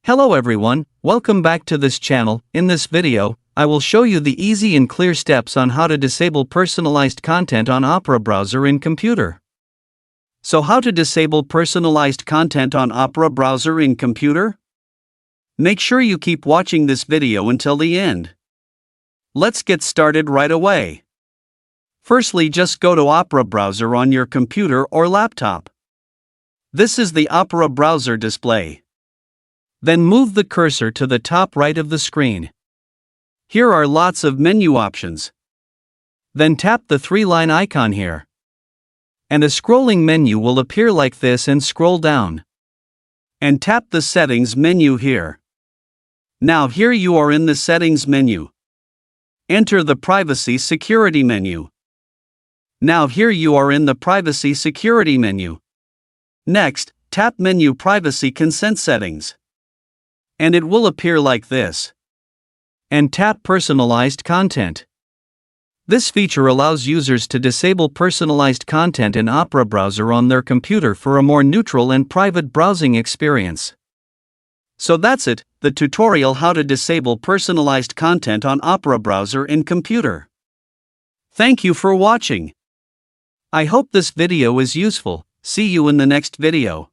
Hello everyone, welcome back to this channel. In this video, I will show you the easy and clear steps on how to disable personalized content on Opera browser in computer. So how to disable personalized content on Opera browser in computer? Make sure you keep watching this video until the end. Let's get started right away. Firstly, just go to Opera browser on your computer or laptop. This is the Opera browser display. Then move the cursor to the top right of the screen. Here are lots of menu options. Then tap the three-line icon here. And a scrolling menu will appear like this, and scroll down. And tap the settings menu here. Now here you are in the settings menu. Enter the privacy security menu. Now here you are in the privacy security menu. Next, tap menu privacy consent settings. And it will appear like this. And tap personalized content. This feature allows users to disable personalized content in Opera browser on their computer for a more neutral and private browsing experience. So that's it, the tutorial how to disable personalized content on Opera browser in computer. Thank you for watching. I hope this video is useful. See you in the next video.